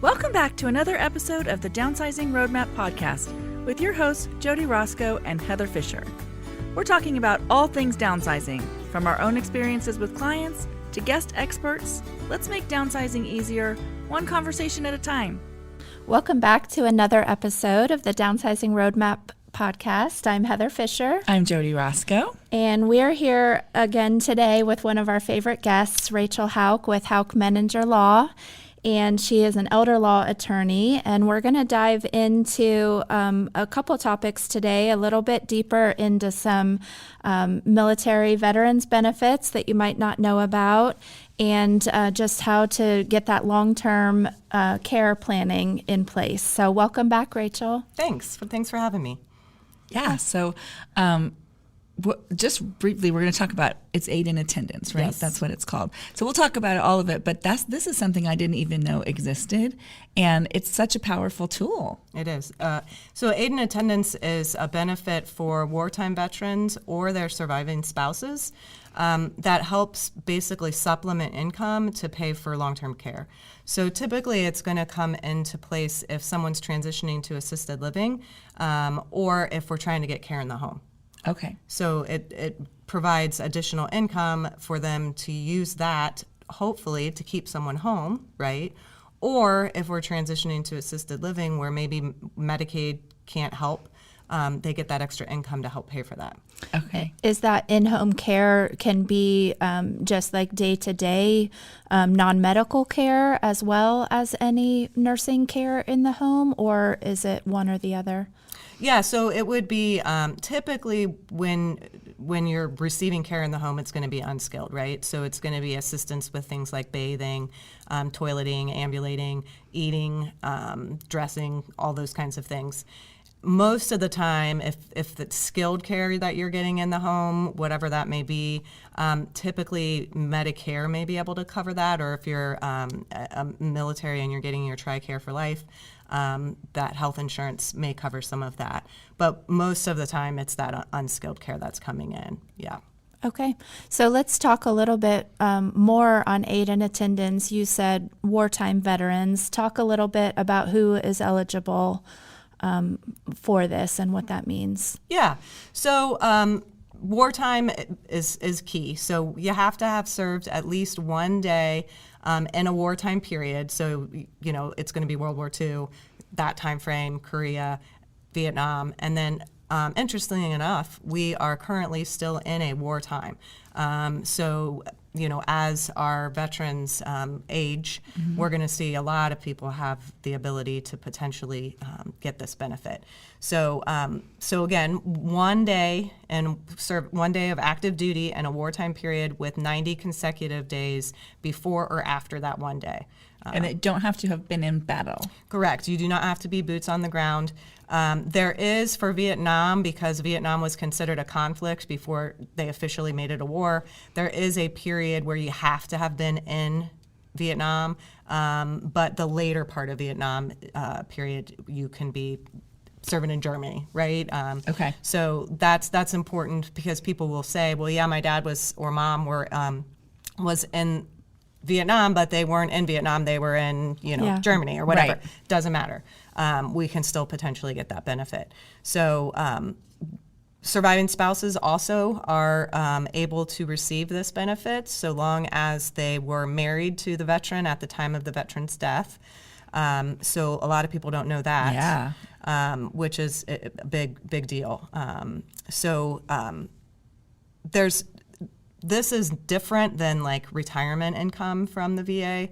Welcome back to another episode of the Downsizing Roadmap podcast with your hosts, Jody Roscoe and Heather Fisher. We're talking about all things downsizing, from our own experiences with clients to guest experts. Let's make downsizing easier, one conversation at a time. Welcome back to another episode of the Downsizing Roadmap podcast. I'm Heather Fisher. I'm Jody Roscoe. And we're here again today with one of our favorite guests, Rachael Houck with Houck, Menninger Law. And she is an elder law attorney, and we're going to dive into a couple topics today, a little bit deeper into some military veterans benefits that you might not know about, and just how to get that long-term care planning in place. So welcome back, Rachael. Thanks for having me. Yeah, so just briefly, we're going to talk about it's aid in attendance, right? Yes. That's what it's called. So we'll talk about all of it, but this is something I didn't even know existed, and it's such a powerful tool. It is. So aid in attendance is a benefit for wartime veterans or their surviving spouses that helps basically supplement income to pay for long-term care. So typically it's going to come into place if someone's transitioning to assisted living or if we're trying to get care in the home. Okay. So it provides additional income for them to use that, hopefully, to keep someone home, right? Or if we're transitioning to assisted living where maybe Medicaid can't help, they get that extra income to help pay for that. Okay. Is that in-home care can be just like day-to-day non-medical care as well as any nursing care in the home, or is it one or the other? Yeah, so it would be typically when you're receiving care in the home, it's going to be unskilled, right? So it's going to be assistance with things like bathing, toileting, ambulating, eating, dressing, all those kinds of things. Most of the time, if it's skilled care that you're getting in the home, whatever that may be, typically Medicare may be able to cover that, or if you're a military and you're getting your TRICARE for life, that health insurance may cover some of that. But most of the time, it's that unskilled care that's coming in, yeah. Okay, so let's talk a little bit more on aid and attendance. You said wartime veterans. Talk a little bit about who is eligible for this and what that means. Yeah, so wartime is key. So you have to have served at least one day in a wartime period. So, you know, it's going to be World War II, that time frame, Korea, Vietnam. And then, interestingly enough, we are currently still in a wartime. So, you know, as our veterans age, we're going to see a lot of people have the ability to potentially get this benefit. So, so again, one day and serve 1 day of active duty in a wartime period with 90 consecutive days before or after that 1 day. And they don't have to have been in battle. Correct. You do not have to be boots on the ground. There is for Vietnam, because Vietnam was considered a conflict before they officially made it a war, there is a period where you have to have been in Vietnam, but the later part of Vietnam period, you can be serving in Germany, right? Okay. So that's important because people will say, well, yeah, my dad or mom was in Vietnam, but they weren't in Vietnam. They were in, Germany or whatever. Right. Doesn't matter. We can still potentially get that benefit. So surviving spouses also are able to receive this benefit so long as they were married to the veteran at the time of the veteran's death. So a lot of people don't know that, which is a big deal. This is different than like retirement income from the VA.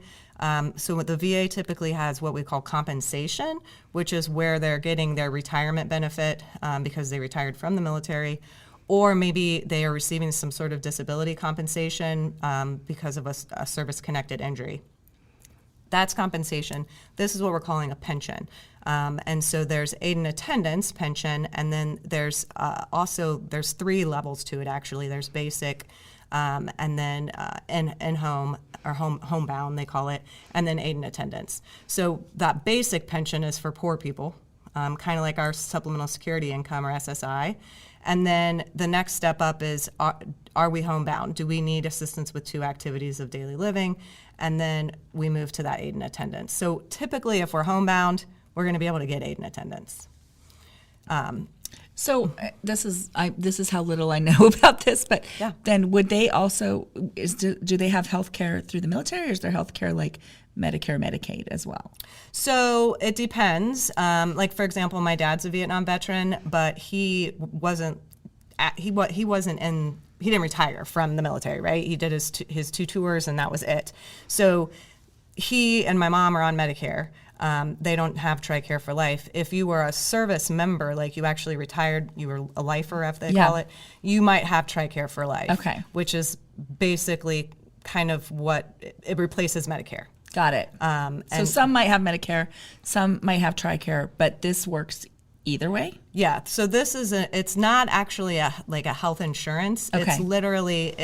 So the VA typically has what we call compensation, which is where they're getting their retirement benefit because they retired from the military, or maybe they are receiving some sort of disability compensation because of a service-connected injury. That's compensation. This is what we're calling a pension. And so there's aid and attendance pension, and then there's there's 3 levels to it actually. There's basic, and then in-home, or homebound they call it, and then aid and attendance. So that basic pension is for poor people, kind of like our supplemental security income or SSI. And then the next step up is, are we homebound? Do we need assistance with 2 activities of daily living? and then we move to that aid and attendance. So typically, if we're homebound, we're going to be able to get aid and attendance. So this is how little I know about this, but Yeah. then would they also do they have health care through the military, or is there health care like Medicare, Medicaid as well? So it depends. Like for example, my dad's a Vietnam veteran, but he didn't retire from the military, right? He did his 2 tours and that was it. So he and my mom are on Medicare. They don't have TRICARE for life. If you were a service member, like you actually retired, you were a lifer, if they call it, you might have TRICARE for life. Okay. Which is basically kind of what it replaces Medicare. Got it. So some might have Medicare, some might have TRICARE, but this works either way? Yeah. So this is it's not actually a health insurance. Okay. It's literally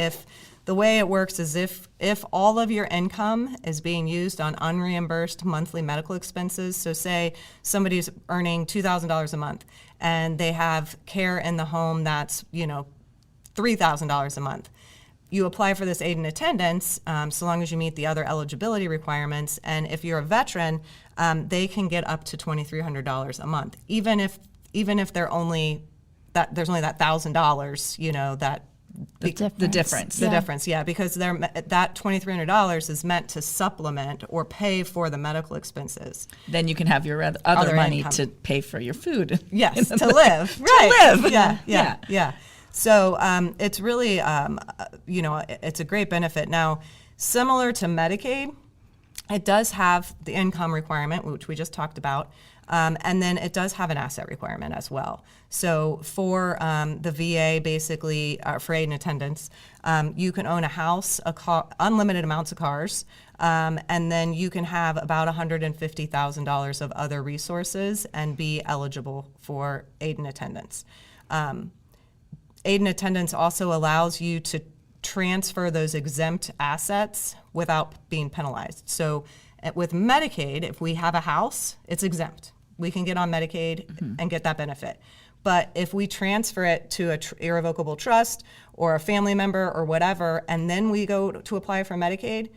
the way it works is if all of your income is being used on unreimbursed monthly medical expenses, so say somebody's earning $2,000 a month and they have care in the home that's, $3,000 a month. You apply for this aid and attendance so long as you meet the other eligibility requirements. And if you're a veteran, they can get up to $2,300 a month, even if there's only that $1,000, that The difference. The difference, yeah, because that $2,300 is meant to supplement or pay for the medical expenses. Then you can have your other money income to pay for your food. Yes, to live. Right. To live. Yeah. So it's really, it's a great benefit. Now, similar to Medicaid, it does have the income requirement, which we just talked about. And then it does have an asset requirement as well. So for the VA, basically, for aid and attendance, you can own a house, a car, unlimited amounts of cars, and then you can have about $150,000 of other resources and be eligible for aid and attendance. Aid and attendance also allows you to transfer those exempt assets without being penalized. So with Medicaid, if we have a house, it's exempt. We can get on Medicaid and get that benefit. But if we transfer it to an irrevocable trust or a family member or whatever, and then we go to apply for Medicaid,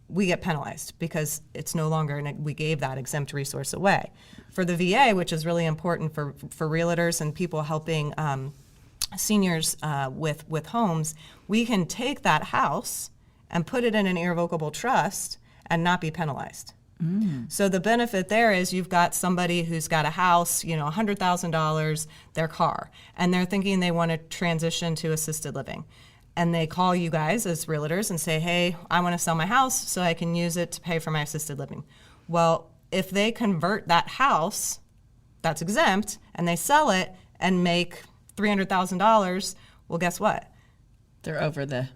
we get penalized because it's no longer, we gave that exempt resource away. For the VA, which is really important for realtors and people helping seniors with homes, we can take that house and put it in an irrevocable trust and not be penalized. So the benefit there is you've got somebody who's got a house, $100,000, their car, and they're thinking they want to transition to assisted living. And they call you guys as realtors and say, hey, I want to sell my house so I can use it to pay for my assisted living. Well, if they convert that house that's exempt and they sell it and make $300,000, well, guess what? They're over the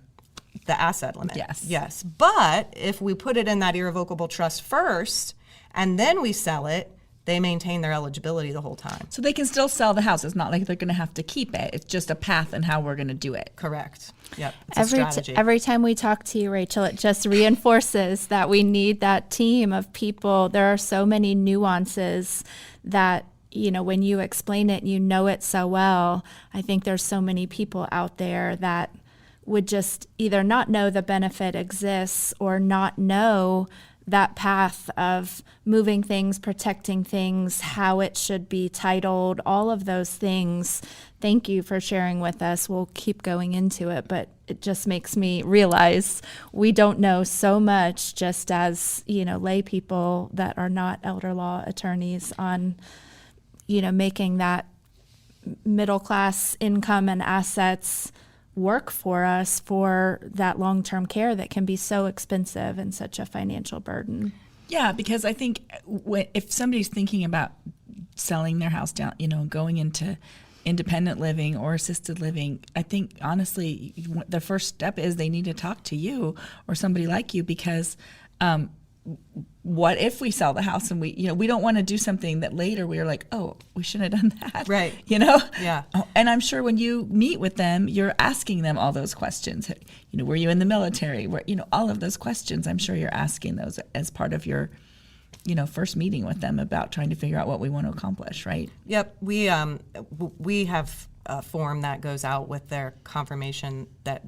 asset limit. Yes. But if we put it in that irrevocable trust first and then we sell it, they maintain their eligibility the whole time. So they can still sell the house. It's not like they're going to have to keep it. It's just a path and how we're going to do it. Correct. Yep. It's a strategy. Every time we talk to you, Rachael, it just reinforces that we need that team of people. There are so many nuances that, when you explain it, it so well. I think there's so many people out there that would just either not know the benefit exists or not know that path of moving things, protecting things, how it should be titled, all of those things. Thank you for sharing with us. We'll keep going into it, but it just makes me realize we don't know so much just as, lay people that are not elder law attorneys on, making that middle class income and assets work for us for that long-term care that can be so expensive and such a financial burden. Yeah, because I think if somebody's thinking about selling their house down, going into independent living or assisted living, I think honestly the first step is they need to talk to you or somebody like you, because what if we sell the house and we don't want to do something that later we are like, oh, we shouldn't have done that. Right. Yeah. And I'm sure when you meet with them, you're asking them all those questions. Were you in the military? All of those questions, I'm sure you're asking those as part of your, first meeting with them about trying to figure out what we want to accomplish, right? Yep. We have a form that goes out with their confirmation that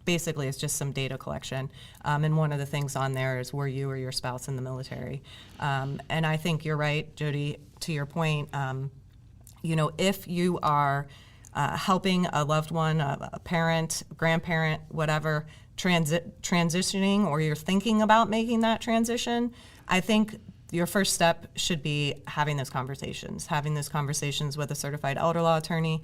basically it's just some data collection. And one of the things on there is, were you or your spouse in the military? And I think you're right, Jody, to your point. If you are helping a loved one, a parent, grandparent, whatever, transitioning, or you're thinking about making that transition, I think your first step should be having those conversations with a certified elder law attorney,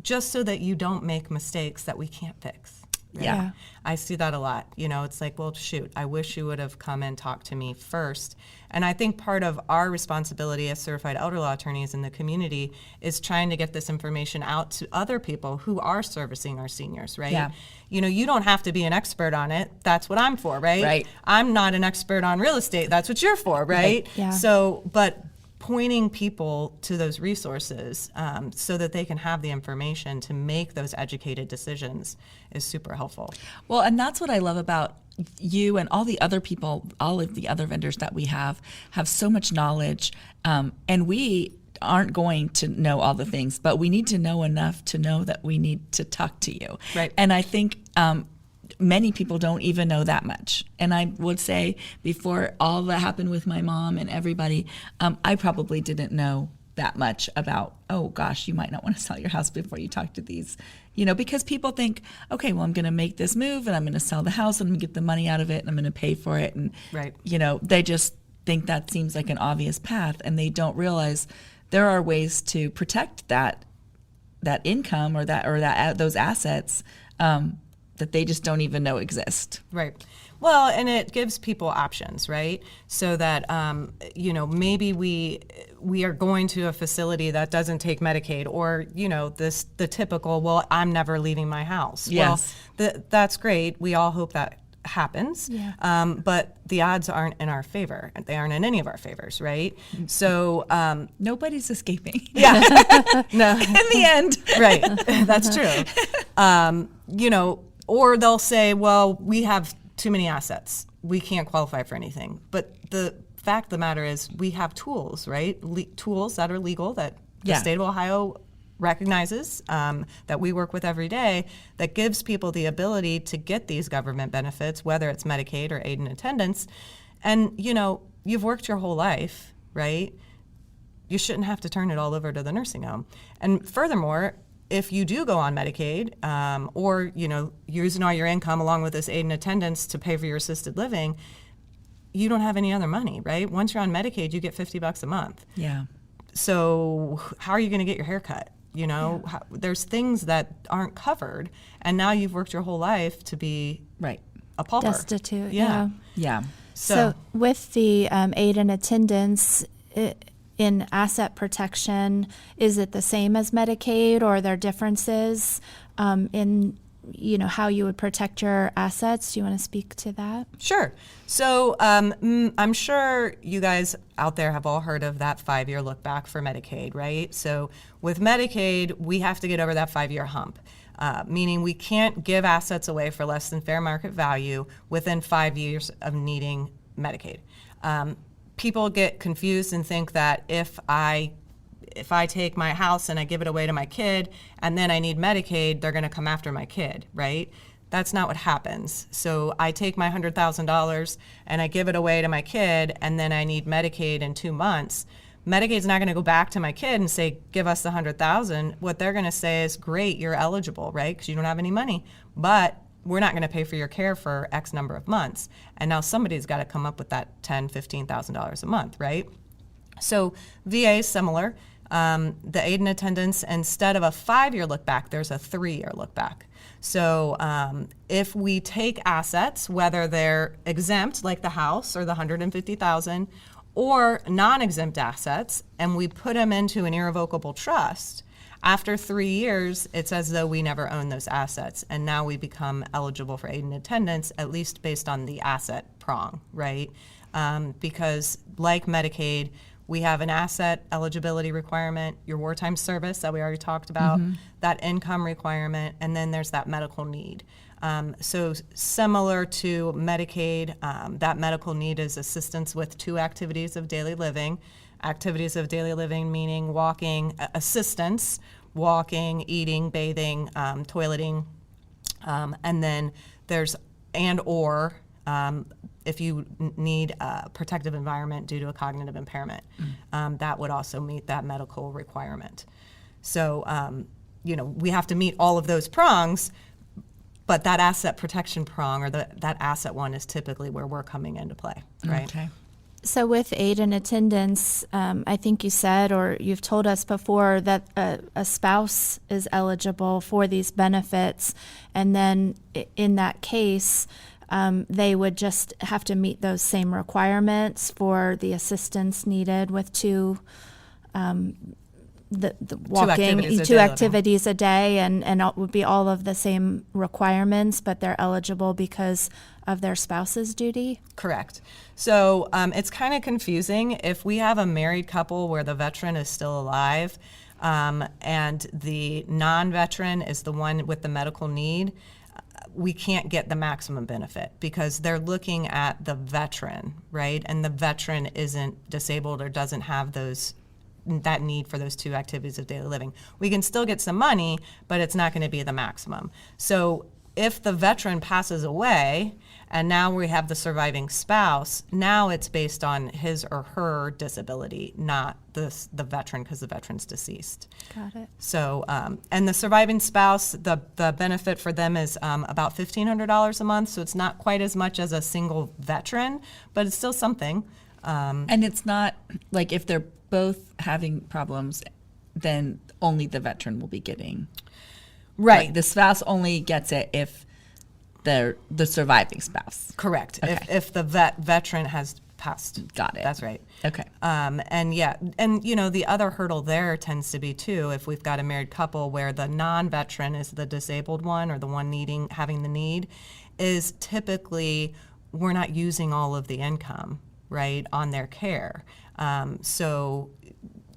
just so that you don't make mistakes that we can't fix. Right? Yeah. I see that a lot. It's like, well, shoot, I wish you would have come and talked to me first. And I think part of our responsibility as certified elder law attorneys in the community is trying to get this information out to other people who are servicing our seniors, right? Yeah. You don't have to be an expert on it. That's what I'm for, right? Right. I'm not an expert on real estate. That's what you're for, right? Yeah. So, but pointing people to those resources so that they can have the information to make those educated decisions is super helpful. Well, and that's what I love about you and all the other people, all of the other vendors that we have so much knowledge, and we aren't going to know all the things, but we need to know enough to know that we need to talk to you. Right. And I think many people don't even know that much. And I would say before all that happened with my mom and everybody, I probably didn't know that much about, oh gosh, you might not want to sell your house before you talk to these, because people think, okay, well, I'm going to make this move and I'm going to sell the house and I'm going to get the money out of it and I'm going to pay for it. And, right. They just think that seems like an obvious path, and they don't realize there are ways to protect that income or those assets that they just don't even know exist. Right. Well, and it gives people options, right? So that, maybe we are going to a facility that doesn't take Medicaid, or, the typical, well, I'm never leaving my house. Yes. Well, that's great. We all hope that happens. Yeah. But the odds aren't in our favor. They aren't in any of our favors, right? So nobody's escaping. Yeah. No. In the end. Right. That's true. Or they'll say, well, we have too many assets. We can't qualify for anything. But the fact of the matter is, we have tools, right? Tools that are legal, that the state of Ohio recognizes, that we work with every day, that gives people the ability to get these government benefits, whether it's Medicaid or aid and attendance. And, you've worked your whole life, right? You shouldn't have to turn it all over to the nursing home. And furthermore, if you do go on Medicaid, or, using all your income along with this aid and attendance to pay for your assisted living, you don't have any other money, right? Once you're on Medicaid, you get $50 a month. Yeah. So how are you going to get your hair cut? There's things that aren't covered, and now you've worked your whole life to be a pauper. Destitute. Yeah. Yeah. So with the aid and attendance, in asset protection, is it the same as Medicaid, or are there differences in how you would protect your assets? Do you want to speak to that? Sure. So I'm sure you guys out there have all heard of that 5-year look back for Medicaid, right? So with Medicaid, we have to get over that 5-year hump, meaning we can't give assets away for less than fair market value within 5 years of needing Medicaid. People get confused and think that if I take my house and I give it away to my kid and then I need Medicaid, they're going to come after my kid, right? That's not what happens. So I take my $100,000 and I give it away to my kid, and then I need Medicaid in 2 months. Medicaid's not going to go back to my kid and say, give us the $100,000. What they're going to say is, great, you're eligible, right? Because you don't have any money, but we're not going to pay for your care for X number of months. And now somebody's got to come up with that $10,000, $15,000 a month, right? So VA is similar. The aid and attendance, instead of a 5-year look back, there's a 3-year look back. So if we take assets, whether they're exempt, like the house or the $150,000, or non-exempt assets, and we put them into an irrevocable trust, after 3 years, it's as though we never owned those assets, and now we become eligible for aid and attendance, at least based on the asset prong, right? Because like Medicaid, we have an asset eligibility requirement, your wartime service that we already talked about, that income requirement, and then there's that medical need. So similar to Medicaid, that medical need is assistance with 2 activities of daily living. Activities of daily living meaning walking, assistance, walking, eating, bathing, toileting, And then there's or if you need a protective environment due to a cognitive impairment, that would also meet that medical requirement. So, we have to meet all of those prongs, but that asset protection prong or that asset one is typically where we're coming into play, right? Okay. So with aid and attendance, I think you said, or you've told us before, that a spouse is eligible for these benefits, and then in that case, they would just have to meet those same requirements for the assistance needed with two activities a day, and it would be all of the same requirements, but they're eligible because of their spouse's duty? Correct. So it's kind of confusing. If we have a married couple where the veteran is still alive and the non-veteran is the one with the medical need, we can't get the maximum benefit because they're looking at the veteran, right? And the veteran isn't disabled or doesn't have that need for those two activities of daily living. We can still get some money, but it's not going to be the maximum. So if the veteran passes away and now we have the surviving spouse, now it's based on his or her disability, not the veteran, because the veteran's deceased. Got it. So, and the surviving spouse, the benefit for them is about $1,500 a month, so it's not quite as much as a single veteran, but it's still something. And it's not like if they're both having problems, then only the veteran will be getting. Right. Like the spouse only gets it if they're the surviving spouse. Correct. Okay. If the veteran has passed. Got it. That's right. Okay. And the other hurdle there tends to be too, if we've got a married couple where the non-veteran is the disabled one or the one having the need, is typically we're not using all of the income, right, on their care. So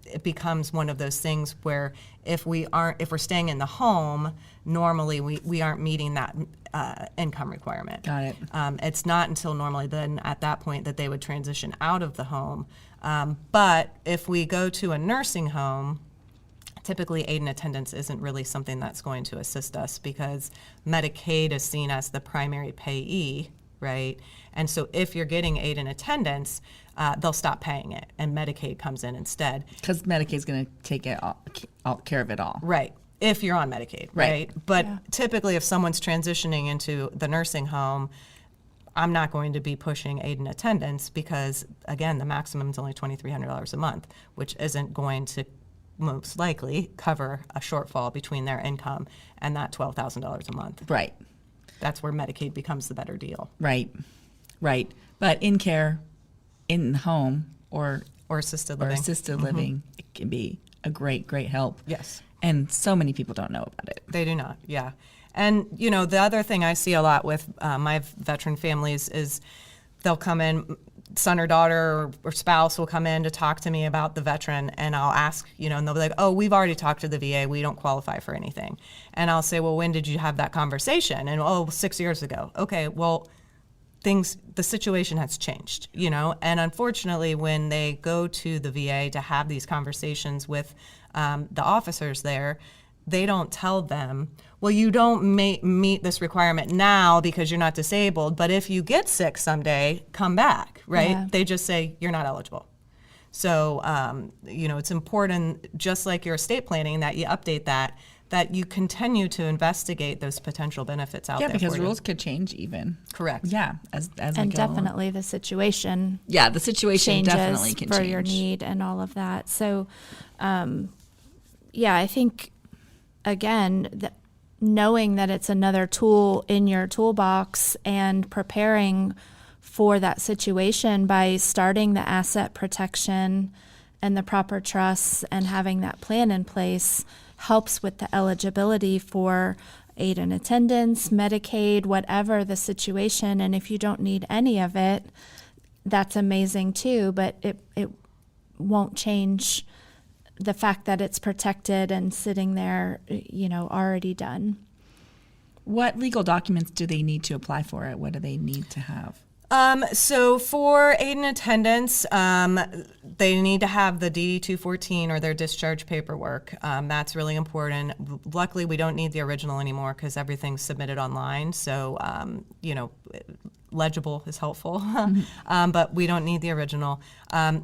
it becomes one of those things where if we're staying in the home, normally we aren't meeting that income requirement. Got it. It's not until normally then at that point that they would transition out of the home. But if we go to a nursing home, typically aid and attendance isn't really something that's going to assist us because Medicaid is seen as the primary payee, right? And so if you're getting aid and attendance, they'll stop paying it, and Medicaid comes in instead. Because Medicaid's going to take all care of it all. Right, if you're on Medicaid, right? But typically if someone's transitioning into the nursing home, I'm not going to be pushing aid and attendance because, again, the maximum is only $2,300 a month, which isn't going to most likely cover a shortfall between their income and that $12,000 a month. Right. That's where Medicaid becomes the better deal. Right. But in care, in the home, or assisted living, it can be a great help. Yes. And so many people don't know about it. They do not, yeah. And, the other thing I see a lot with my veteran families is they'll come in, son or daughter or spouse will come in to talk to me about the veteran, and I'll ask, and they'll be like, oh, we've already talked to the VA, we don't qualify for anything. And I'll say, well, when did you have that conversation? And, 6 years ago. Okay, well, the situation has changed, and unfortunately when they go to the VA to have these conversations with the officers there, they don't tell them, well, you don't meet this requirement now because you're not disabled, but if you get sick someday, come back, right? Yeah. They just say you're not eligible. So, it's important, just like your estate planning, that you update that you continue to investigate those potential benefits out there. Yeah, because rules could change even. Correct. Yeah, as and definitely the situation. Yeah, the situation changes definitely can for change your need and all of that. So, I think again, knowing that it's another tool in your toolbox and preparing for that situation by starting the asset protection and the proper trusts and having that plan in place helps with the eligibility for aid and attendance, Medicaid, whatever the situation. And if you don't need any of it, that's amazing too, but it won't change the fact that it's protected and sitting there, already done. What legal documents do they need to apply for it? What do they need to have? So for aid and attendance, they need to have the DD-214 or their discharge paperwork. That's really important. Luckily, we don't need the original anymore because everything's submitted online. So, legible is helpful, but we don't need the original.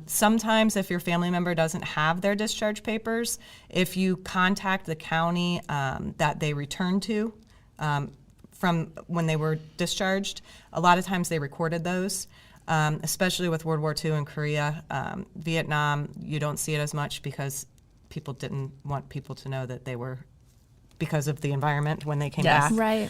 Sometimes if your family member doesn't have their discharge papers, if you contact the county that they returned to, from when they were discharged, a lot of times they recorded those, especially with World War II and Korea. Vietnam, you don't see it as much because people didn't want people to know that they were, because of the environment when they came back. Right.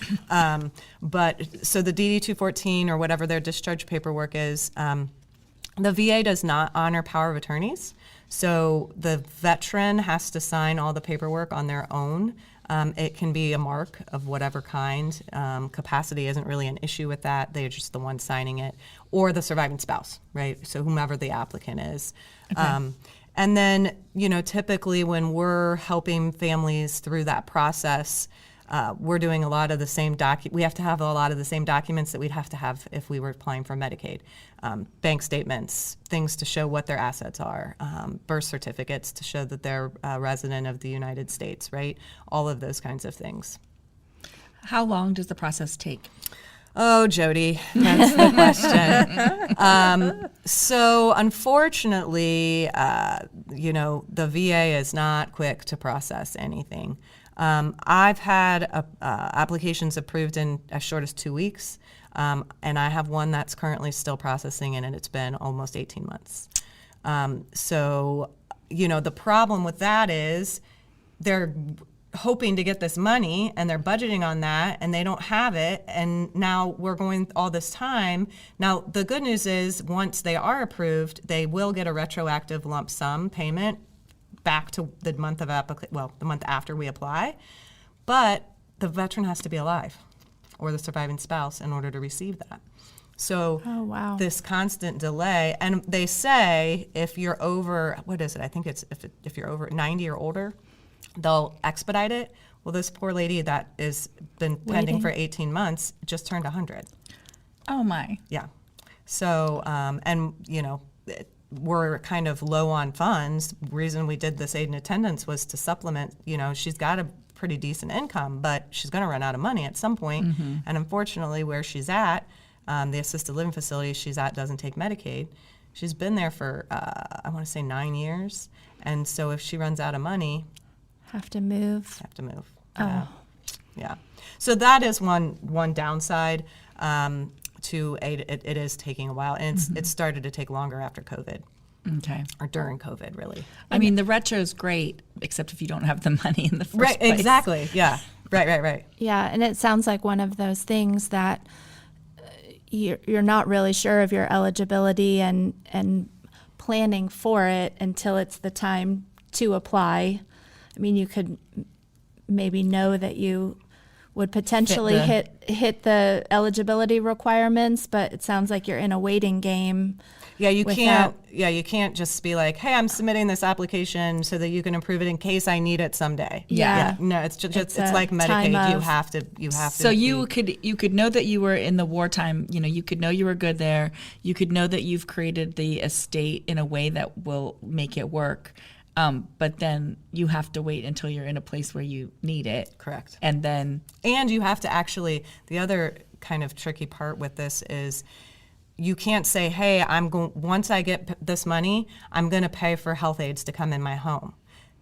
But so the DD-214 or whatever their discharge paperwork is, the VA does not honor power of attorneys. So the veteran has to sign all the paperwork on their own. It can be a mark of whatever kind. Capacity isn't really an issue with that. They're just the one signing it. Or the surviving spouse, right? So whomever the applicant is. Okay. And then, typically when we're helping families through that process, we're doing a lot of the same we have to have a lot of the same documents that we'd have to have if we were applying for Medicaid. Bank statements, things to show what their assets are, birth certificates to show that they're a resident of the United States, right? All of those kinds of things. How long does the process take? Oh, Jody, that's the question. So unfortunately, the VA is not quick to process anything. I've had applications approved in as short as 2 weeks, and I have one that's currently still processing, and it's been almost 18 months. So, the problem with that is they're hoping to get this money, and they're budgeting on that, and they don't have it, and now we're going all this time. Now, the good news is once they are approved, they will get a retroactive lump sum payment back to the month of the month after we apply, but the veteran has to be alive or the surviving spouse in order to receive that. So this constant delay, and they say if you're over, what is it? I think it's if you're over 90 or older, they'll expedite it. Well, this poor lady that is been pending for 18 months just turned 100. Oh my. Yeah. So, we're kind of low on funds. The reason we did this aid and attendance was to supplement, she's got a pretty decent income, but she's going to run out of money at some point. Mm-hmm. And unfortunately, where she's at, the assisted living facility she's at doesn't take Medicaid. She's been there for, I want to say 9 years. And so if she runs out of money, Have to move. Yeah. Yeah. So that is one downside. To aid, it is taking a while, and it started to take longer after COVID. Okay. Or during COVID, really. I mean, the retro is great, except if you don't have the money in the first place. Right, exactly. Yeah. Right. Yeah, and it sounds like one of those things that you're not really sure of your eligibility and planning for it until it's the time to apply. I mean, you could maybe know that you would potentially hit the eligibility requirements, but it sounds like you're in a waiting game. Yeah, you can't just be like, hey, I'm submitting this application so that you can approve it in case I need it someday. Yeah. No, it's like Medicaid. You have to. So you could know that you were in the wartime. You could know you were good there. You could know that you've created the estate in a way that will make it work. But then you have to wait until you're in a place where you need it. Correct. And you have to actually, the other kind of tricky part with this is you can't say, hey, once I get this money, I'm going to pay for health aides to come in my home.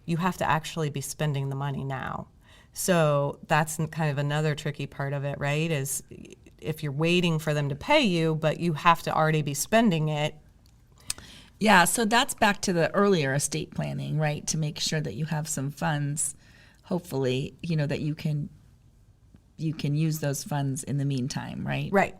You have to actually be spending the money now. So that's kind of another tricky part of it, right? Is if you're waiting for them to pay you, but you have to already be spending it. Yeah, so that's back to the earlier estate planning, right? To make sure that you have some funds, hopefully, that you can use those funds in the meantime, right? Right.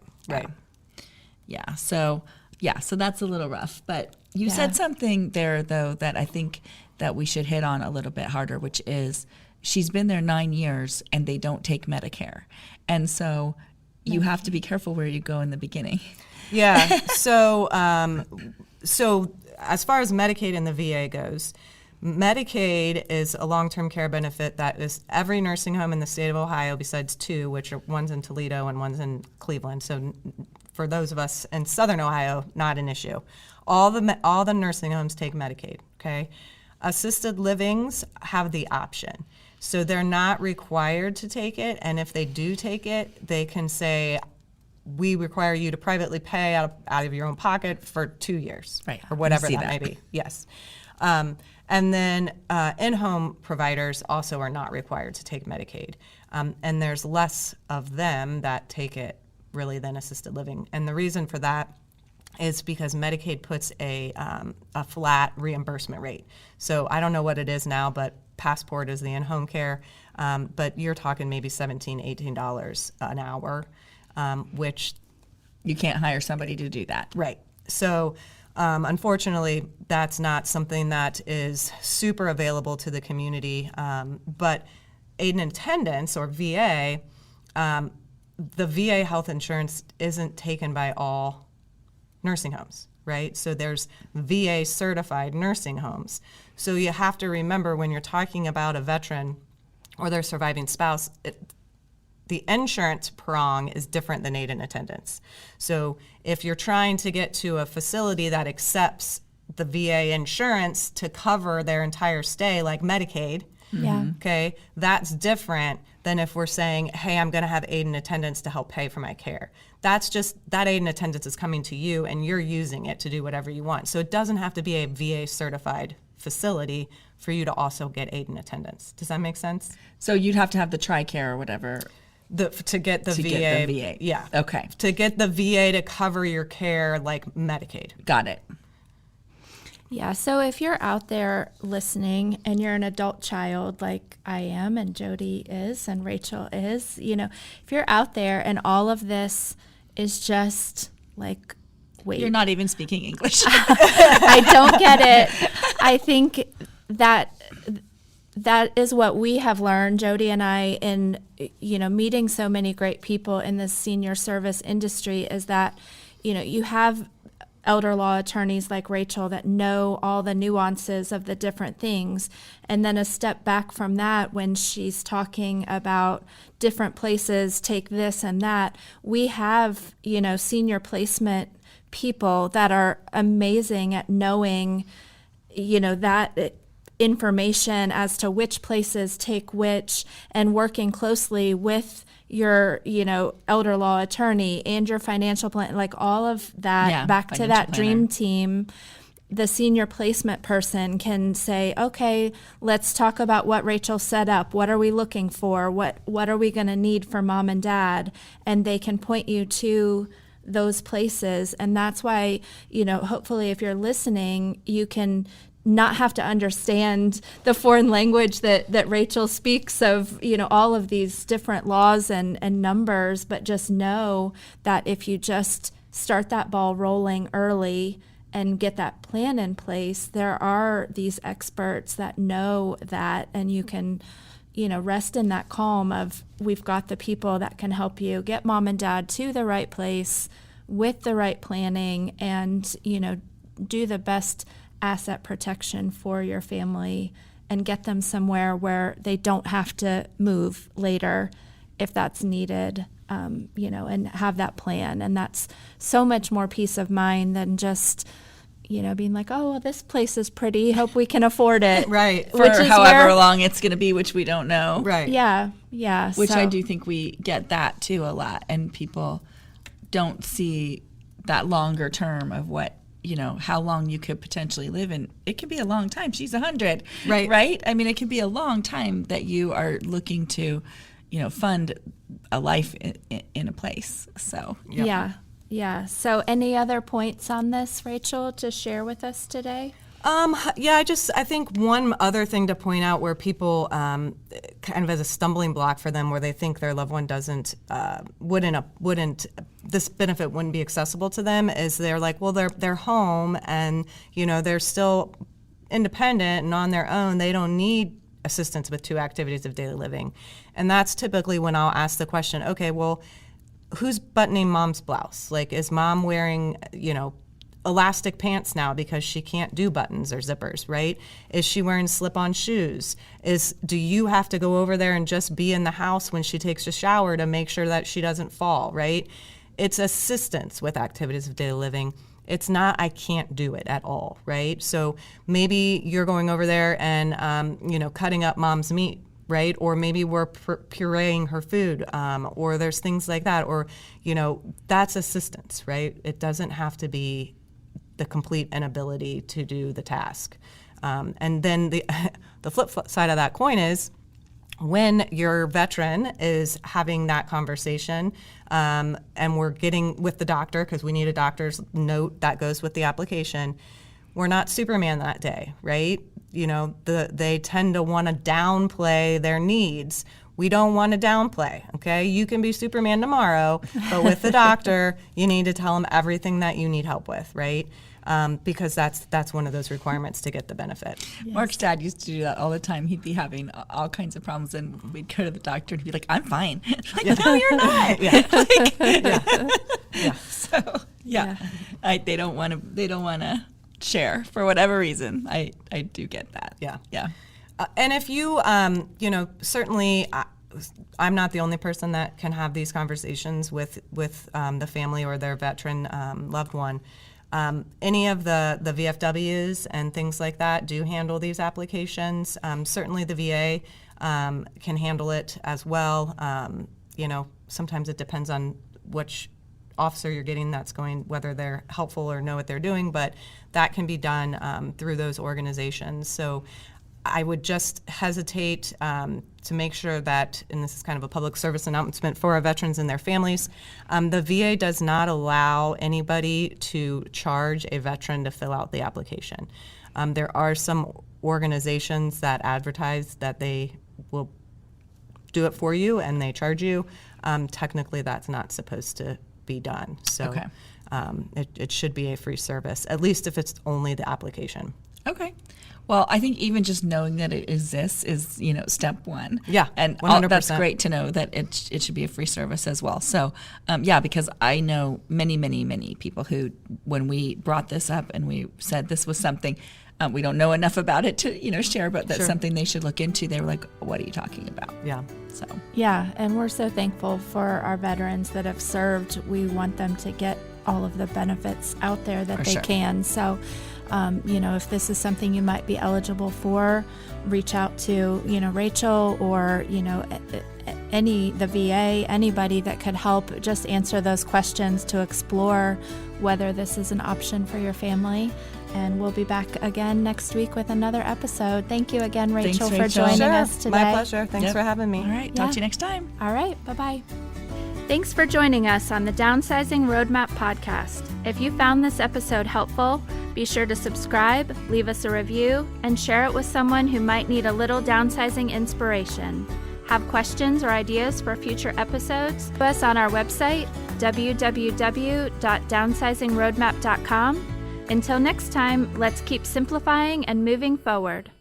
Yeah. So that's a little rough. But you said something there, though, that I think that we should hit on a little bit harder, which is she's been there 9 years and they don't take Medicare. And so you have to be careful where you go in the beginning. Yeah. So as far as Medicaid and the VA goes, Medicaid is a long-term care benefit that is every nursing home in the state of Ohio besides two, which are one's in Toledo and one's in Cleveland. So for those of us in Southern Ohio, not an issue. All the nursing homes take Medicaid, okay? Assisted livings have the option. So they're not required to take it, and if they do take it, they can say, we require you to privately pay out of your own pocket for 2 years, right, or whatever that may be. Yes. And then in-home providers also are not required to take Medicaid. And there's less of them that take it really than assisted living. And the reason for that is because Medicaid puts a flat reimbursement rate. So I don't know what it is now, but Passport is the in-home care. But you're talking maybe $17, $18 an hour, which... You can't hire somebody to do that. Right. So unfortunately, that's not something that is super available to the community. But aid and attendance, or VA, the VA health insurance isn't taken by all nursing homes, right? So there's VA certified nursing homes. So you have to remember, when you're talking about a veteran or their surviving spouse, the insurance prong is different than aid and attendance. So if you're trying to get to a facility that accepts the VA insurance to cover their entire stay, like Medicaid, okay, that's different than if we're saying, hey, I'm going to have aid and attendance to help pay for my care. That's just, that aid and attendance is coming to you and you're using it to do whatever you want. So it doesn't have to be a VA certified facility for you to also get aid and attendance. Does that make sense? So you'd have to have the TRICARE or whatever. To get the VA. Get the VA. Yeah. Okay. To get the VA to cover your care like Medicaid. Got it. Yeah, so if you're out there listening and you're an adult child like I am and Jody is and Rachael is, if you're out there and all of this is just like, wait. You're not even speaking English. I don't get it. I think that is what we have learned, Jody and I, in meeting so many great people in the senior service industry, is that you have elder law attorneys like Rachael that know all the nuances of the different things, and then a step back from that, when she's talking about different places take this and that, we have senior placement people that are amazing at knowing that information as to which places take which, and working closely with your elder law attorney and your financial plan, like all of that, back to that dream team. The senior placement person can say, okay, let's talk about what Rachael set up. What are we looking for? What are we going to need for mom and dad? And they can point you to those places. And that's why, hopefully if you're listening, you can not have to understand the foreign language that Rachael speaks of, all of these different laws and numbers, but just know that if you just start that ball rolling early and get that plan in place, there are these experts that know that, and you can, rest in that calm of, we've got the people that can help you get mom and dad to the right place with the right planning, and, do the best asset protection for your family and get them somewhere where they don't have to move later if that's needed, and have that plan. And that's so much more peace of mind than just, being like, oh, well, this place is pretty, hope we can afford it. Right. For however long it's going to be, which we don't know. Right. Yeah. Which I do think we get that too a lot, and people don't see that longer term of what, how long you could potentially live in. It could be a long time. She's 100, right? I mean, it could be a long time that you are looking to, fund a life in a place. So yeah. So any other points on this, Rachael, to share with us today? I think one other thing to point out where people kind of as a stumbling block for them, where they think their loved one wouldn't this benefit wouldn't be accessible to them, is they're like, well, they're home and they're still independent and on their own. They don't need assistance with 2 activities of daily living, and that's typically when I'll ask the question, okay, well, who's buttoning mom's blouse? Like, is mom wearing elastic pants now because she can't do buttons or zippers, right? Is she wearing slip-on shoes? Do you have to go over there and just be in the house when she takes a shower to make sure that she doesn't fall, right? it's assistance with activities of daily living. It's not, I can't do it at all, right? So maybe you're going over there and, cutting up mom's meat, right? Or maybe we're pureeing her food, or there's things like that. Or, that's assistance, right? It doesn't have to be the complete inability to do the task. And then the flip side of that coin is, when your veteran is having that conversation, and we're getting with the doctor, because we need a doctor's note that goes with the application, we're not Superman that day, right? They tend to want to downplay their needs. We don't want to downplay, okay? You can be Superman tomorrow, but with the doctor, you need to tell them everything that you need help with, right? Because that's one of those requirements to get the benefit. Yes. Mark's dad used to do that all the time. He'd be having all kinds of problems, and we'd go to the doctor and he'd be like, "I'm fine." No, you're not. So they don't want to share for whatever reason. I do get that. Yeah. And if you certainly. I'm not the only person that can have these conversations with the family or their veteran loved one. Any of the VFWs and things like that do handle these applications. Certainly the VA can handle it as well. Sometimes it depends on which officer you're getting that's going, whether they're helpful or know what they're doing, but that can be done through those organizations. So I would just hesitate to make sure that, and this is kind of a public service announcement for our veterans and their families, the VA does not allow anybody to charge a veteran to fill out the application. There are some organizations that advertise that they will do it for you and they charge you. Technically, that's not supposed to be done. So it should be a free service, at least if it's only the application. Okay. Well, I think even just knowing that it exists is, step one. Yeah, and 100%. That's great to know that it should be a free service as well. So, because I know many, many, many people who, when we brought this up and we said this was something, we don't know enough about it to, share, but that's something they should look into. They were like, "What are you talking about?" Yeah. So. Yeah, and we're so thankful for our veterans that have served. We want them to get all of the benefits out there that they can. So, if this is something you might be eligible for, reach out to, Rachael or, the VA, anybody that could help just answer those questions to explore whether this is an option for your family. And we'll be back again next week with another episode. Thank you again, Rachael, for joining us today. My pleasure. Thanks for having me. All right. Talk to you next time. All right. Bye-bye. Thanks for joining us on the Downsizing Roadmap podcast. If you found this episode helpful, be sure to subscribe, leave us a review, and share it with someone who might need a little downsizing inspiration. Have questions or ideas for future episodes? Visit us on our website, www.downsizingroadmap.com. Until next time, let's keep simplifying and moving forward.